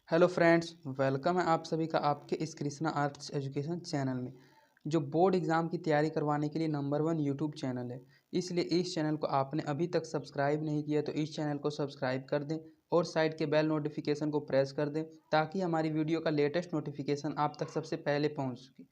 Hello friends, welcome है आप सभी का आपके इस कृष्णा आर्ट्स एजुकेशन चैनल में, जो बोर्ड एग्ज़ाम की तैयारी करवाने के लिए नंबर 1 यूट्यूब चैनल है। इसलिए इस चैनल को आपने अभी तक सब्सक्राइब नहीं किया तो इस चैनल को सब्सक्राइब कर दें और साइड के बेल नोटिफिकेशन को प्रेस कर दें ताकि हमारी वीडियो का लेटेस्ट नोटिफिकेशन आप तक सबसे पहले पहुँच सके।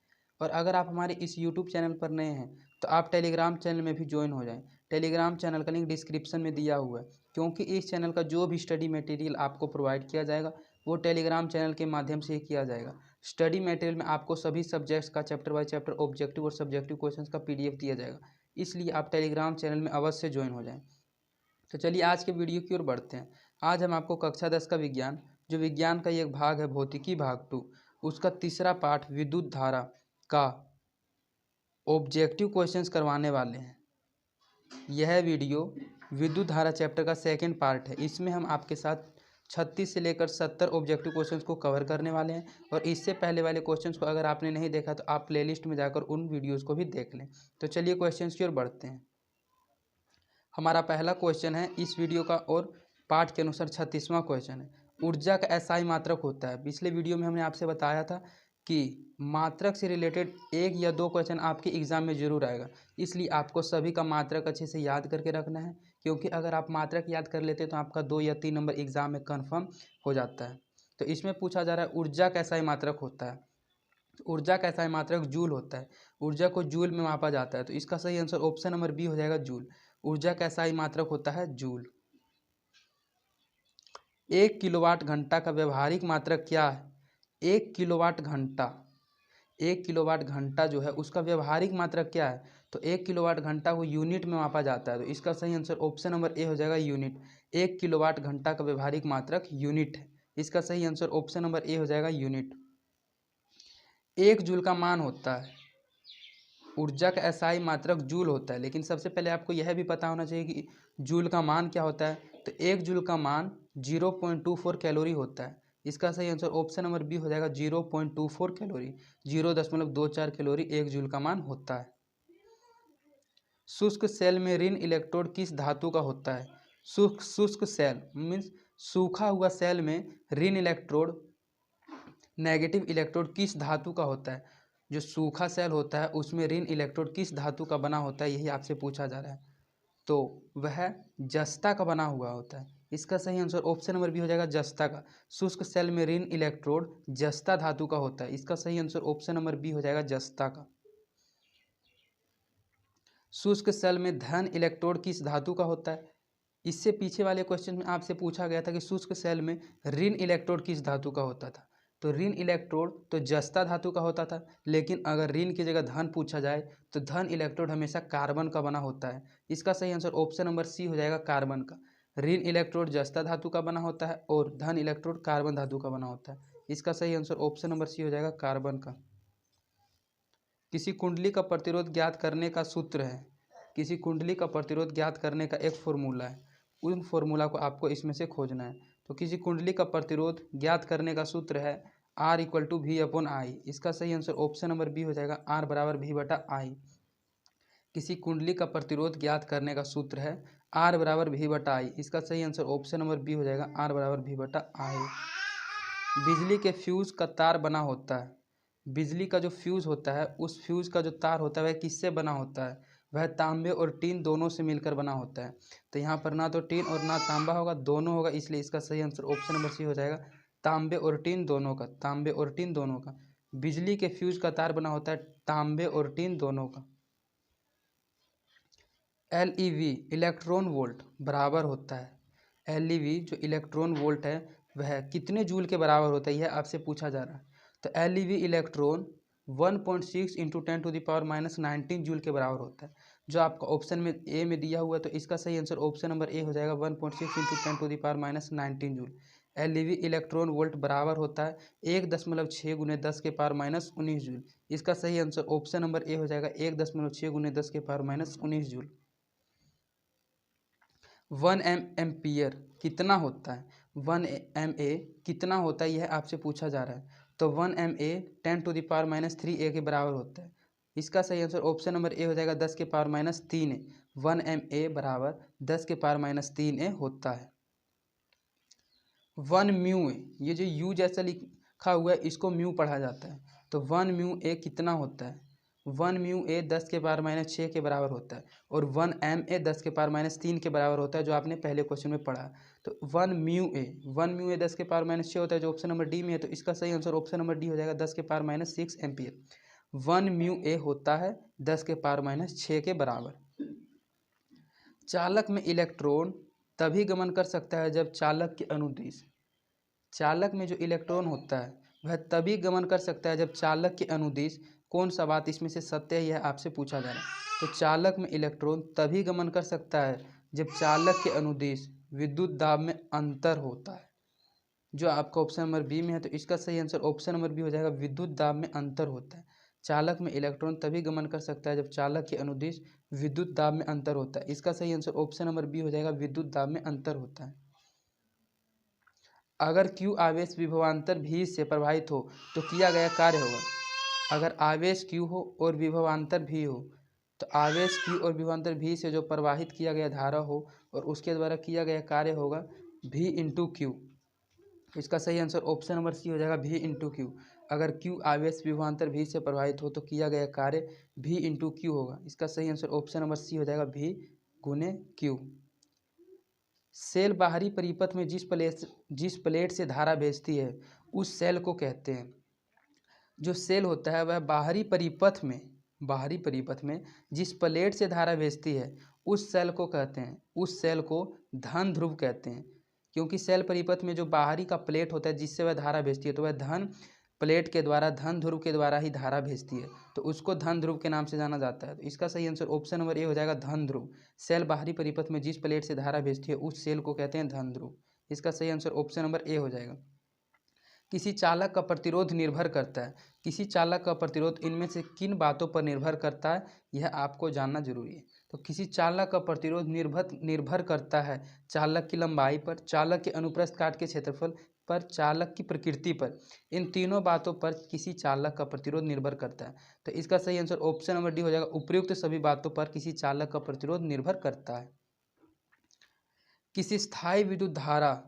और अगर आप हमारे इस यूट्यूब चैनल पर नए हैं तो आप टेलीग्राम चैनल में भी ज्वाइन हो जाएं। टेलीग्राम चैनल का लिंक डिस्क्रिप्शन में दिया हुआ है, क्योंकि इस चैनल का जो भी स्टडी मटेरियल आपको प्रोवाइड किया जाएगा वो टेलीग्राम चैनल के माध्यम से ही किया जाएगा। स्टडी मटेरियल में आपको सभी सब्जेक्ट्स का चैप्टर बाय चैप्टर ऑब्जेक्टिव और सब्जेक्टिव क्वेश्चंस का पीडीएफ दिया जाएगा, इसलिए आप टेलीग्राम चैनल में अवश्य ज्वाइन हो जाएं। तो चलिए आज के वीडियो की ओर बढ़ते हैं। आज हम आपको कक्षा 10 का विज्ञान, जो विज्ञान का एक भाग है भौतिकी भाग 2, उसका तीसरा पाठ विद्युत धारा का ऑब्जेक्टिव क्वेश्चंस करवाने वाले हैं। यह वीडियो विद्युत धारा चैप्टर का सेकेंड पार्ट है। इसमें हम आपके साथ 36 से लेकर 70 ऑब्जेक्टिव क्वेश्चंस को कवर करने वाले हैं, और इससे पहले वाले क्वेश्चंस को अगर आपने नहीं देखा तो आप प्लेलिस्ट में जाकर उन वीडियोस को भी देख लें। तो चलिए क्वेश्चंस की ओर बढ़ते हैं। हमारा पहला क्वेश्चन है इस वीडियो का और पाठ के अनुसार 36वां क्वेश्चन है, ऊर्जा का एसआई मात्रक होता है। पिछले वीडियो में हमने आपसे बताया था कि मात्रक से रिलेटेड एक या दो क्वेश्चन आपके एग्जाम में जरूर आएगा, इसलिए आपको सभी का मात्रक अच्छे से याद करके रखना है, क्योंकि अगर आप मात्रक याद कर लेते तो आपका 2 या 3 नंबर एग्जाम में कन्फर्म हो जाता है। तो इसमें पूछा जा रहा है ऊर्जा का एसआई मात्रक होता है। ऊर्जा का एसआई मात्रक जूल होता है। ऊर्जा को जूल में मापा जाता है, तो इसका सही आंसर ऑप्शन नंबर बी हो जाएगा, जूल। ऊर्जा का एसआई मात्रक होता है जूल। 1 किलोवाट घंटा का व्यवहारिक मात्रक क्या है? 1 किलोवाट घंटा, 1 किलोवाट घंटा जो है उसका व्यवहारिक मात्रक क्या है? तो 1 किलोवाट घंटा को यूनिट में मापा जाता है, तो इसका सही आंसर ऑप्शन नंबर ए हो जाएगा, यूनिट। 1 किलोवाट घंटा का व्यवहारिक मात्रक यूनिट है, इसका सही आंसर ऑप्शन नंबर ए हो जाएगा, यूनिट। 1 जूल का मान होता है, ऊर्जा का एसआई मात्रक जूल होता है, लेकिन सबसे पहले आपको यह भी पता होना चाहिए कि जूल का मान क्या होता है। तो 1 जूल का मान 0.24 कैलोरी होता है, इसका सही आंसर ऑप्शन नंबर बी हो जाएगा, 0.24 कैलोरी। 0.24 कैलोरी 1 जूल का मान होता है। शुष्क सेल में ऋण इलेक्ट्रोड किस धातु का होता है? शुष्क सेल मीन्स सूखा हुआ सेल में ऋण इलेक्ट्रोड, नेगेटिव इलेक्ट्रोड किस धातु का होता है? जो सूखा सेल होता है उसमें ऋण इलेक्ट्रोड किस धातु का बना होता है, यही आपसे पूछा जा रहा है। तो वह जस्ता का बना हुआ होता है, इसका सही आंसर ऑप्शन नंबर बी हो जाएगा, जस्ता का। शुष्क सेल में ऋण इलेक्ट्रोड जस्ता धातु का होता है, इसका सही आंसर ऑप्शन नंबर बी हो जाएगा, जस्ता का। शुष्क सेल में धन इलेक्ट्रोड किस धातु का होता है? इससे पीछे वाले क्वेश्चन में आपसे पूछा गया था कि शुष्क सेल में ऋण इलेक्ट्रोड किस धातु का होता था। तो ऋण इलेक्ट्रोड तो जस्ता धातु का होता था, लेकिन अगर ऋण की जगह धन पूछा जाए तो धन इलेक्ट्रोड हमेशा कार्बन का बना होता है, इसका सही आंसर ऑप्शन नंबर सी हो जाएगा, कार्बन का। ऋण इलेक्ट्रोड जस्ता धातु का बना होता है और धन इलेक्ट्रोड कार्बन धातु का बना होता है, इसका सही आंसर ऑप्शन नंबर सी हो जाएगा, कार्बन का। किसी कुंडली का प्रतिरोध ज्ञात करने का सूत्र है, किसी कुंडली का प्रतिरोध ज्ञात करने का एक फॉर्मूला है, उन फॉर्मूला को आपको इसमें से खोजना है। तो किसी कुंडली का प्रतिरोध ज्ञात करने का सूत्र है R = V/I, इसका सही आंसर ऑप्शन नंबर बी हो जाएगा, R = V/I। किसी कुंडली का प्रतिरोध ज्ञात करने का सूत्र है R = V/I, इसका सही आंसर ऑप्शन नंबर बी हो जाएगा, R = V/I। बिजली के फ्यूज का तार बना होता है, बिजली का जो फ्यूज होता है उस फ्यूज का जो तार होता है वह किससे बना होता है? वह तांबे और टीन दोनों से मिलकर बना होता है। तो यहाँ पर ना तो टीन और ना तांबा होगा, दोनों होगा, इसलिए इसका सही आंसर ऑप्शन नंबर सी हो जाएगा, तांबे और टीन दोनों का, तांबे और टीन दोनों का। बिजली के फ्यूज का तार बना होता है तांबे और टीन दोनों का। LeV इलेक्ट्रॉन वोल्ट बराबर होता है, LeV जो इलेक्ट्रॉन वोल्ट है वह कितने जूल के बराबर होता है, यह आपसे पूछा जा रहा है। तो LeV इलेक्ट्रॉन 1.6 × 10⁻19 जूल के बराबर होता है, जो आपका ऑप्शन में ए में दिया हुआ है। तो इसका सही आंसर ऑप्शन नंबर ए हो जाएगा, 1.6 × 10⁻19 जूल। LeV इलेक्ट्रॉन वोल्ट बराबर होता है 1.6 × 10⁻19 जूल, इसका सही आंसर ऑप्शन नंबर ए हो जाएगा, 1.6 × 10⁻19 जूल। 1 एम्पियर कितना होता है? 1 MA कितना होता है, यह आपसे पूछा जा रहा है। तो 1 MA 10⁻³ के बराबर होता है, इसका सही आंसर ऑप्शन नंबर ए हो जाएगा, 10⁻³ 1 MA = 10⁻³ होता है। 1 म्यू ए, ये जो यू जैसा लिखा हुआ है इसको म्यू पढ़ा जाता है। तो 1 म्यू ए कितना होता है? 1 म्यू ए 10 के पावर माइनस 6 के बराबर होता है और 1 एम ए 10 के पावर माइनस 3 के बराबर होता है, जो आपने पहले क्वेश्चन में पढ़ा। तो 1 म्यू ए 10 के पावर माइनस 6 होता है, जो ऑप्शन नंबर डी में है। तो इसका सही आंसर ऑप्शन नंबर डी हो जाएगा, 10 के power minus 6 ampere. 1 mu A होता है 10 के पावर माइनस 6 के बराबर। चालक में इलेक्ट्रॉन तभी गमन कर सकता है जब चालक के अनुदिश, चालक में जो इलेक्ट्रॉन होता है वह तभी गमन कर सकता है जब चालक के अनुदिश, कौन सा बात इसमें से सत्य है यह आपसे पूछा जा रहा है। तो चालक में इलेक्ट्रॉन तभी गमन कर सकता है जब चालक के अनुदिश विद्युत दाब में अंतर होता है, जो आपका ऑप्शन नंबर बी में है। तो इसका सही आंसर ऑप्शन नंबर बी हो जाएगा, विद्युत दाब में अंतर होता है। चालक में इलेक्ट्रॉन तभी गमन कर सकता है जब चालक के अनुदिश विद्युत दाब में अंतर होता है। इसका सही आंसर ऑप्शन नंबर बी हो जाएगा, विद्युत दाब में अंतर होता है। अगर Q आवेश विभवांतर V से प्रवाहित हो तो किया गया कार्य होगा। अगर आवेश Q हो और विभवांतर V हो तो आवेश Q और विभवांतर V से जो प्रवाहित किया गया धारा हो और उसके द्वारा किया गया कार्य होगा V इंटू क्यू। इसका सही आंसर ऑप्शन नंबर सी हो जाएगा, V इंटू क्यू। अगर Q आवेश विभवांतर V से प्रवाहित हो तो किया गया कार्य V इंटू क्यू होगा। इसका सही आंसर ऑप्शन नंबर सी हो जाएगा, V गुने क्यू। सेल बाहरी परिपथ में जिस प्लेट से धारा भेजती है उस सेल को कहते हैं। जो सेल होता है वह बाहरी परिपथ में जिस प्लेट से धारा भेजती है उस सेल को कहते हैं, उस सेल को धन ध्रुव कहते हैं। क्योंकि सेल परिपथ में जो बाहरी का प्लेट होता है जिससे वह धारा भेजती है, तो वह धन प्लेट के द्वारा, धन ध्रुव के द्वारा ही धारा भेजती है, तो उसको धन ध्रुव के नाम से जाना जाता है। तो इसका सही आंसर ऑप्शन नंबर ए हो जाएगा, धन ध्रुव। सेल बाहरी परिपथ में जिस प्लेट से धारा भेजती है उस सेल को कहते हैं धन ध्रुव। इसका सही आंसर ऑप्शन नंबर ए हो जाएगा। किसी चालक का प्रतिरोध निर्भर करता है, किसी चालक का प्रतिरोध इनमें से किन बातों पर निर्भर करता है, यह आपको जानना जरूरी है। तो किसी चालक का प्रतिरोध निर्भर करता है चालक की लंबाई पर, चालक के अनुप्रस्थ काट के क्षेत्रफल पर, चालक की प्रकृति पर। इन तीनों बातों पर किसी चालक का प्रतिरोध निर्भर करता है। तो इसका सही आंसर ऑप्शन नंबर डी हो जाएगा, उपयुक्त सभी बातों पर किसी चालक का प्रतिरोध निर्भर करता है। किसी स्थायी विद्युत धारा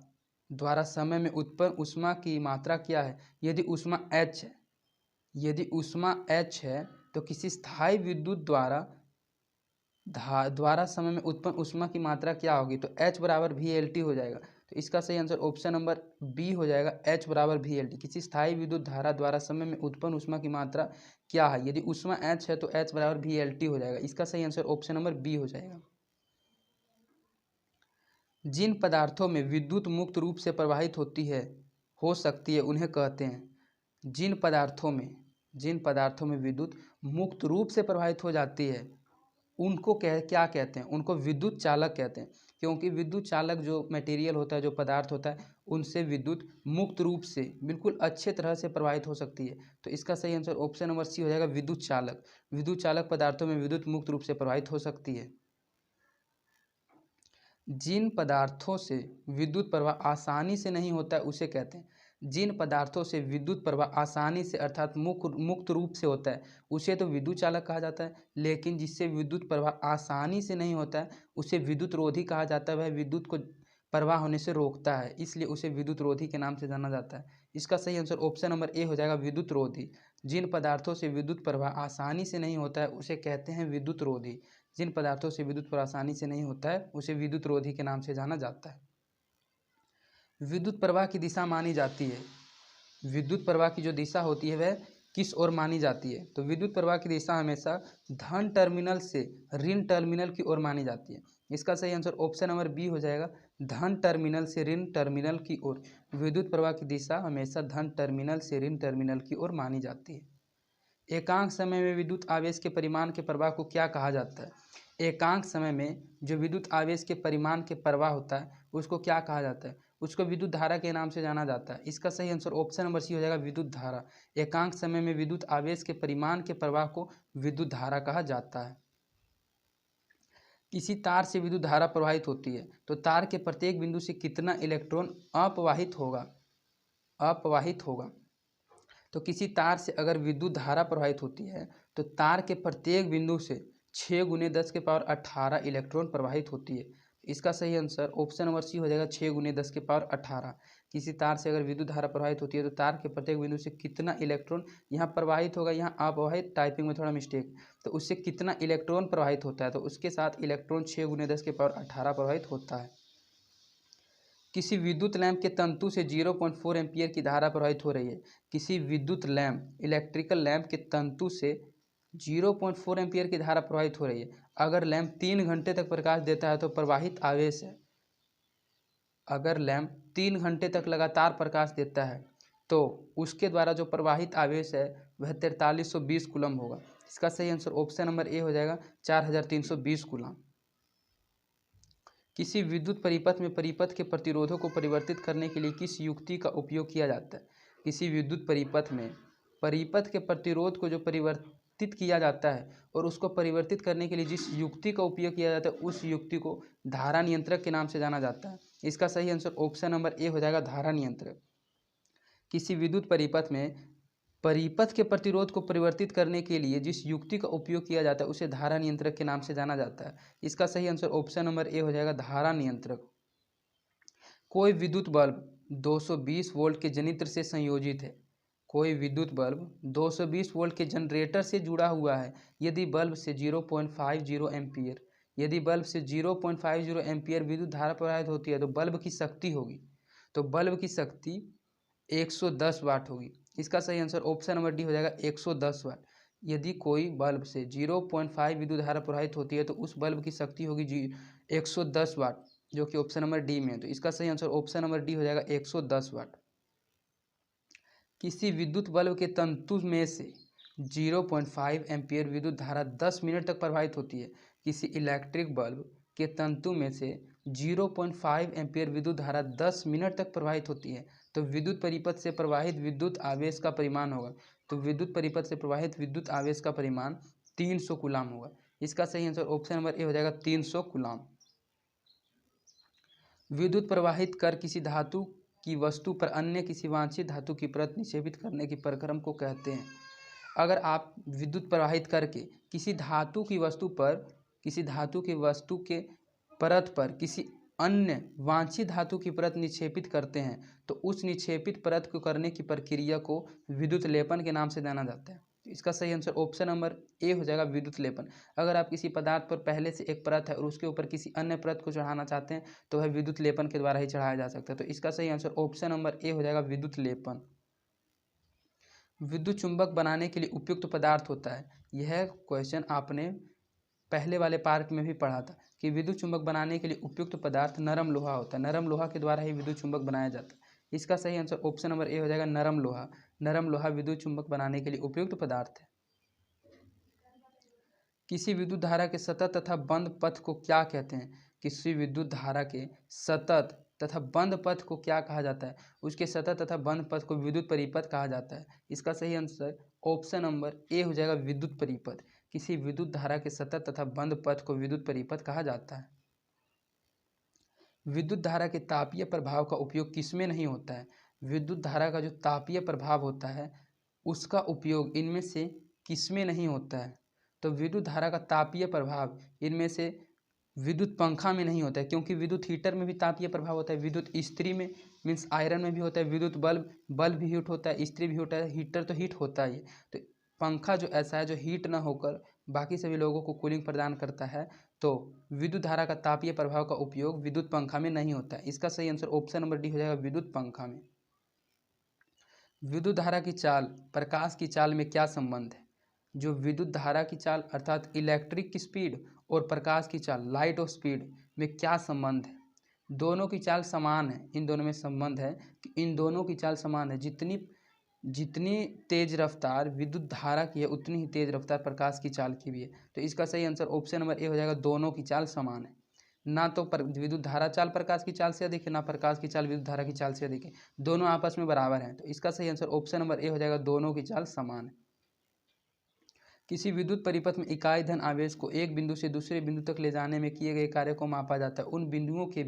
द्वारा समय में उत्पन्न ऊष्मा की मात्रा क्या है? यदि ऊष्मा H है, यदि ऊष्मा H है तो किसी स्थायी विद्युत द्वारा समय में उत्पन्न ऊष्मा की मात्रा क्या होगी? तो H बराबर VLT हो जाएगा। तो इसका सही आंसर ऑप्शन नंबर बी हो जाएगा, H बराबर VLT। किसी स्थायी विद्युत धारा द्वारा समय में उत्पन्न ऊष्मा की मात्रा क्या है? यदि ऊष्मा H है तो H बराबर VLT हो जाएगा। इसका सही आंसर ऑप्शन नंबर बी हो जाएगा। जिन पदार्थों में विद्युत मुक्त रूप से प्रवाहित हो सकती है उन्हें कहते हैं। जिन पदार्थों में विद्युत मुक्त रूप से प्रवाहित हो जाती है उनको क्या कहते हैं? उनको विद्युत चालक कहते हैं। क्योंकि विद्युत चालक जो मटेरियल होता है, जो पदार्थ होता है, उनसे विद्युत मुक्त रूप से बिल्कुल अच्छे तरह से प्रवाहित हो सकती है। तो इसका सही आंसर ऑप्शन नंबर सी हो जाएगा, विद्युत चालक। विद्युत चालक पदार्थों में विद्युत मुक्त रूप से प्रवाहित हो सकती है। जिन पदार्थों से विद्युत प्रवाह आसानी से नहीं होता है उसे कहते हैं। जिन पदार्थों से विद्युत प्रवाह आसानी से अर्थात मुक्त रूप से होता है उसे तो विद्युत चालक कहा जाता है, लेकिन जिससे विद्युत प्रवाह आसानी से नहीं होता है उसे विद्युत रोधी कहा जाता है। वह विद्युत को प्रवाह होने से रोकता है, इसलिए उसे विद्युत रोधी के नाम से जाना जाता है। इसका सही आंसर ऑप्शन नंबर ए हो जाएगा, विद्युत रोधी। जिन पदार्थों से विद्युत प्रवाह आसानी से नहीं होता है उसे कहते हैं विद्युत रोधी। जिन पदार्थों से विद्युत प्रवाह आसानी से नहीं होता है उसे विद्युत रोधी के नाम से जाना जाता है। विद्युत प्रवाह की दिशा मानी जाती है। विद्युत प्रवाह की जो दिशा होती है वह किस ओर मानी जाती है? तो विद्युत प्रवाह की दिशा हमेशा धन टर्मिनल से ऋण टर्मिनल की ओर मानी जाती है। इसका सही आंसर ऑप्शन नंबर बी हो जाएगा, धन टर्मिनल से ऋण टर्मिनल की ओर। विद्युत प्रवाह की दिशा हमेशा धन टर्मिनल से ऋण टर्मिनल की ओर मानी जाती है। एकांक समय में विद्युत आवेश के परिमाण के प्रवाह को क्या कहा जाता है? एकांक समय में जो विद्युत आवेश के परिमाण के प्रवाह होता है उसको क्या कहा जाता है? उसको विद्युत धारा के नाम से जाना जाता है। इसका सही आंसर ऑप्शन नंबर सी हो जाएगा, विद्युत धारा। एकांक समय में विद्युत आवेश के परिमाण के प्रवाह को विद्युत धारा कहा जाता है। किसी तार से विद्युत धारा प्रवाहित होती है तो तार के प्रत्येक बिंदु से कितना इलेक्ट्रॉन अपवाहित होगा? तो किसी तार से अगर विद्युत धारा प्रवाहित होती है तो तार के प्रत्येक बिंदु से 6 × 10⁻18 इलेक्ट्रॉन प्रवाहित होती है। इसका सही आंसर ऑप्शन नंबर सी हो जाएगा, 6 × 10⁻18। किसी तार से अगर विद्युत धारा प्रवाहित होती है तो तार के प्रत्येक बिंदु से कितना इलेक्ट्रॉन यहाँ प्रवाहित होगा, यहाँ अप्रवाहित, टाइपिंग में थोड़ा मिस्टेक, तो उससे कितना इलेक्ट्रॉन प्रवाहित होता है, तो उसके साथ इलेक्ट्रॉन 6×10⁻18 प्रवाहित होता है। किसी विद्युत लैंप के तंतु से 0.4 एम्पीयर की धारा प्रवाहित हो रही है। किसी विद्युत लैंप, इलेक्ट्रिकल लैंप के तंतु से 0.4 एम्पीयर की धारा प्रवाहित हो रही है। अगर लैंप 3 घंटे तक प्रकाश देता है तो प्रवाहित आवेश है, अगर लैंप 3 घंटे तक लगातार प्रकाश देता है तो उसके द्वारा जो प्रवाहित आवेश है वह 4320 कूलम होगा। इसका सही आंसर ऑप्शन नंबर ए हो जाएगा 4320 कूलम। किसी विद्युत परिपथ में परिपथ के प्रतिरोधों को परिवर्तित करने के लिए किस युक्ति का उपयोग किया जाता है। किसी विद्युत परिपथ में परिपथ के प्रतिरोध को जो परिवर्तित किया जाता है और उसको परिवर्तित करने के लिए जिस युक्ति का उपयोग किया जाता है उस युक्ति को धारा नियंत्रक के नाम से जाना जाता है। इसका सही आंसर ऑप्शन नंबर ए हो जाएगा धारा नियंत्रक। किसी विद्युत परिपथ में परिपथ के प्रतिरोध को परिवर्तित करने के लिए जिस युक्ति का उपयोग किया जाता है उसे धारा नियंत्रक के नाम से जाना जाता है। इसका सही आंसर ऑप्शन नंबर ए हो जाएगा धारा नियंत्रक। कोई विद्युत बल्ब 220 वोल्ट के जनित्र से संयोजित है। कोई विद्युत बल्ब 220 वोल्ट के जनरेटर से जुड़ा हुआ है। यदि बल्ब से 0.50 एम्पीयर यदि बल्ब से 0.50 एम्पीयर विद्युत धारा प्रवाहित होती है तो बल्ब की शक्ति होगी, तो बल्ब की शक्ति 110 वाट होगी। इसका सही आंसर ऑप्शन नंबर डी हो जाएगा 110 वाट। यदि कोई बल्ब से 0.5 विद्युत धारा प्रवाहित होती है तो उस बल्ब की शक्ति होगी 110 वाट, जो कि ऑप्शन नंबर डी में है। तो इसका सही आंसर ऑप्शन नंबर डी हो जाएगा 110 वाट। किसी विद्युत बल्ब के तंतु में से 0.5 एम्पीयर विद्युत धारा 10 मिनट तक प्रवाहित होती है। किसी इलेक्ट्रिक बल्ब के तंतु में से 0.5 एम्पीयर विद्युत धारा 10 मिनट तक प्रवाहित होती है तो विद्युत परिपथ से प्रवाहित विद्युत आवेश का परिमाण होगा, तो विद्युत परिपथ से प्रवाहित विद्युत आवेश का परिमाण 300 कूलाम होगा। इसका सही आंसर ऑप्शन नंबर ए हो जाएगा 300 कूलाम। विद्युत प्रवाहित कर किसी धातु की वस्तु पर अन्य किसी वांछित धातु की परत निक्षेपित करने की प्रक्रम को कहते हैं। अगर आप विद्युत प्रवाहित करके किसी धातु की वस्तु के परत पर किसी अन्य वांछित धातु की परत निक्षेपित करते हैं तो उस निक्षेपित परत को करने की प्रक्रिया को विद्युत लेपन के नाम से जाना जाता है। इसका सही आंसर ऑप्शन नंबर ए हो जाएगा विद्युत लेपन। अगर आप किसी पदार्थ पर पहले से एक परत है और उसके ऊपर किसी अन्य परत को चढ़ाना चाहते हैं तो वह विद्युत लेपन के द्वारा ही चढ़ाया जा सकता है। तो इसका सही आंसर ऑप्शन नंबर ए हो जाएगा विद्युत लेपन। विद्युत चुंबक बनाने के लिए उपयुक्त पदार्थ होता है। यह क्वेश्चन आपने पहले वाले पार्ट में भी पढ़ा था कि विद्युत चुंबक बनाने के लिए उपयुक्त पदार्थ नरम लोहा होता है। नरम लोहा के द्वारा ही विद्युत चुंबक बनाया जाता है। इसका सही आंसर ऑप्शन नंबर ए हो जाएगा नरम लोहा। नरम लोहा विद्युत चुंबक बनाने के लिए उपयुक्त पदार्थ है। किसी विद्युत धारा के सतत तथा बंद पथ को क्या कहते हैं। किसी विद्युत धारा के सतत तथा बंद पथ को क्या कहा जाता है। उसके सतत तथा बंद पथ को विद्युत परिपथ कहा जाता है। इसका सही आंसर ऑप्शन नंबर ए हो जाएगा विद्युत परिपथ। किसी विद्युत धारा के सतत तथा बंद पथ को विद्युत परिपथ कहा जाता है। विद्युत धारा के तापीय प्रभाव का उपयोग किसमें नहीं होता है। विद्युत धारा का जो तापीय प्रभाव होता है उसका उपयोग इनमें से किसमें नहीं होता है। तो विद्युत धारा का तापीय प्रभाव इनमें से विद्युत पंखा में नहीं होता है, क्योंकि विद्युत हीटर में भी तापीय प्रभाव होता है, विद्युत इस्त्री में मीन्स आयरन में भी होता है, विद्युत बल्ब भी हीट होता है, इस्त्री भी होता है, हीटर तो हीट होता ही है। तो पंखा जो ऐसा है जो हीट ना होकर बाकी सभी लोगों को कूलिंग प्रदान करता है, तो विद्युत धारा का तापीय प्रभाव का उपयोग विद्युत पंखा में नहीं होता है। इसका सही आंसर ऑप्शन नंबर डी हो जाएगा विद्युत पंखा में। विद्युत धारा की चाल प्रकाश की चाल में क्या संबंध है। जो विद्युत धारा की चाल अर्थात इलेक्ट्रिक की स्पीड और प्रकाश की चाल लाइट ऑफ स्पीड में क्या संबंध है। दोनों की चाल समान है। इन दोनों में संबंध है कि इन दोनों की चाल समान है। जितनी तेज रफ्तार विद्युत धारा की है उतनी ही तेज रफ्तार प्रकाश की चाल की भी है। तो इसका सही आंसर ऑप्शन नंबर ए हो जाएगा दोनों की चाल समान है। ना तो विद्युत धारा चाल प्रकाश की चाल से अधिक है, ना प्रकाश की चाल विद्युत धारा की चाल से अधिक है, दोनों आपस में बराबर हैं। तो इसका सही आंसर ऑप्शन नंबर ए हो जाएगा दोनों की चाल समान है। किसी विद्युत परिपथ में इकाई धन आवेश को एक बिंदु से दूसरे बिंदु तक ले जाने में किए गए कार्य को मापा जाता है। उन बिंदुओं के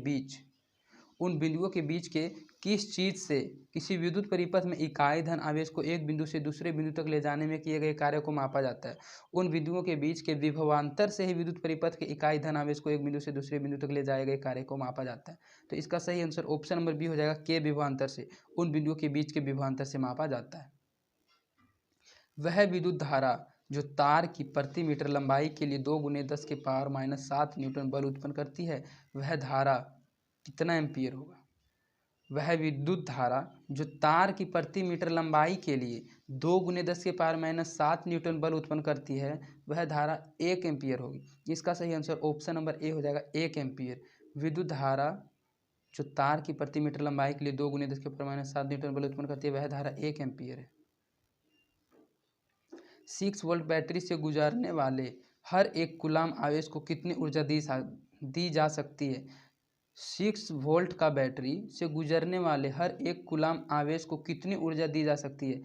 बीच के किस चीज़ से किसी विद्युत परिपथ में इकाई धन आवेश को एक बिंदु से दूसरे बिंदु तक ले जाने में किए गए कार्य को मापा जाता है। उन बिंदुओं के बीच के विभवांतर से ही विद्युत परिपथ के इकाई धन आवेश को एक बिंदु से दूसरे बिंदु तक ले जाए गए कार्य को मापा जाता है। तो इसका सही आंसर ऑप्शन नंबर बी हो जाएगा, के विभवांतर से, उन बिंदुओं के बीच के विभवांतर से मापा जाता है। वह विद्युत धारा जो तार की प्रति मीटर लंबाई के लिए 2 × 10⁻⁷ न्यूटन बल उत्पन्न करती है, वह धारा कितना एम्पीयर होगा? वह विद्युत धारा जो तार की प्रति मीटर लंबाई के लिए 2 × 10⁻⁷ न्यूटन बल उत्पन्न करती है, वह धारा 1 एम्पीयर होगी। इसका सही आंसर ऑप्शन नंबर ए हो जाएगा, 1 एम्पीयर। विद्युत धारा जो तार की प्रति मीटर लंबाई के लिए 2 × 10⁻⁷ न्यूटन बल उत्पन्न करती है, वह धारा 1 एम्पीयर है। 6 वोल्ट बैटरी से गुजरने वाले हर एक कूलाम आवेश को कितनी ऊर्जा दी जा सकती है? 6 वोल्ट का बैटरी से गुजरने वाले हर एक कूलाम आवेश को कितनी ऊर्जा दी जा सकती है?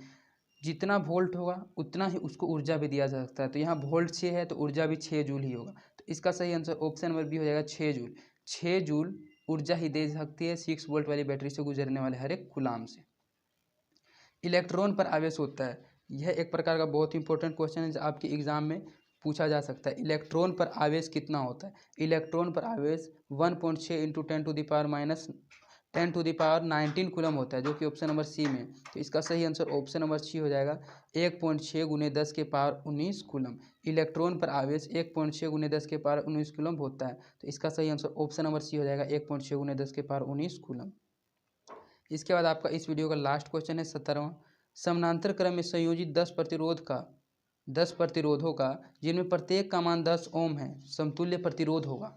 जितना वोल्ट होगा उतना ही उसको ऊर्जा भी दिया जा सकता है। तो यहाँ वोल्ट 6 है तो ऊर्जा भी 6 जूल ही होगा। तो इसका सही आंसर ऑप्शन नंबर बी हो जाएगा, 6 जूल। 6 जूल ऊर्जा ही दे सकती है 6 वोल्ट वाली बैटरी से गुजरने वाले हर एक कूलाम से। इलेक्ट्रॉन पर आवेश होता है, यह एक प्रकार का बहुत ही इंपॉर्टेंट क्वेश्चन है जो आपके एग्जाम में पूछा जा सकता है। इलेक्ट्रॉन पर आवेश कितना होता है? इलेक्ट्रॉन पर आवेश 1.6 × 10⁻19 कूलम होता है, जो कि ऑप्शन नंबर सी में है। तो इसका सही आंसर ऑप्शन नंबर सी हो जाएगा, 1.6 × 10⁻19 कूलम। इलेक्ट्रॉन पर आवेश 1.6 × 10⁻19 कूलम होता है। तो इसका सही आंसर ऑप्शन नंबर सी हो जाएगा, 1.6 × 10⁻19 कूलम। इसके बाद आपका इस वीडियो का लास्ट क्वेश्चन है 17वां। समानांतर क्रम में संयोजित 10 प्रतिरोधों का जिनमें प्रत्येक का मान 10 ओम है, समतुल्य प्रतिरोध होगा।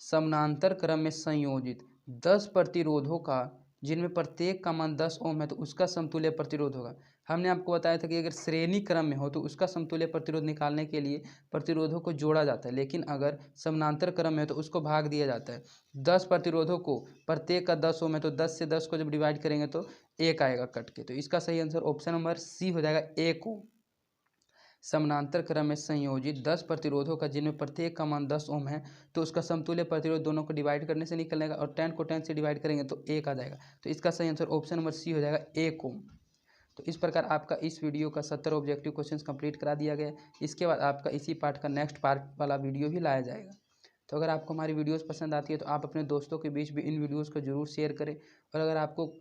समानांतर क्रम में संयोजित 10 प्रतिरोधों का जिनमें प्रत्येक का मान 10 ओम है तो उसका समतुल्य प्रतिरोध होगा। हमने आपको बताया था कि अगर श्रेणी क्रम में हो तो उसका समतुल्य प्रतिरोध निकालने के लिए प्रतिरोधों को जोड़ा जाता है, लेकिन अगर समानांतर क्रम में है तो उसको भाग दिया जाता है। 10 प्रतिरोधों को प्रत्येक का 10 ओम है तो 10 से 10 को जब डिवाइड करेंगे तो 1 आएगा कट के। तो इसका सही आंसर ऑप्शन नंबर सी हो जाएगा, 1 ओम। समानांतर क्रम में संयोजित 10 प्रतिरोधों का जिनमें प्रत्येक का मान 10 ओम है तो उसका समतुल्य प्रतिरोध दोनों को डिवाइड करने से निकलेगा और 10 को 10 से डिवाइड करेंगे तो 1 आ जाएगा। तो इसका सही आंसर ऑप्शन नंबर सी हो जाएगा, 1 ओम। तो इस प्रकार आपका इस वीडियो का 70 ऑब्जेक्टिव क्वेश्चंस कंप्लीट करा दिया गया। इसके बाद आपका इसी पार्ट का नेक्स्ट पार्ट वाला वीडियो भी लाया जाएगा। तो अगर आपको हमारी वीडियोज़ पसंद आती है तो आप अपने दोस्तों के बीच भी इन वीडियोज़ को जरूर शेयर करें। और अगर आपको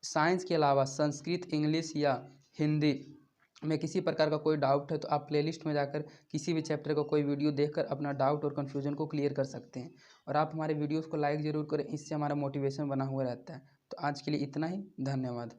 साइंस के अलावा संस्कृत, इंग्लिश या हिंदी में किसी प्रकार का कोई डाउट है तो आप प्लेलिस्ट में जाकर किसी भी चैप्टर का कोई वीडियो देखकर अपना डाउट और कन्फ्यूजन को क्लियर कर सकते हैं। और आप हमारे वीडियोस को लाइक ज़रूर करें, इससे हमारा मोटिवेशन बना हुआ रहता है। तो आज के लिए इतना ही, धन्यवाद।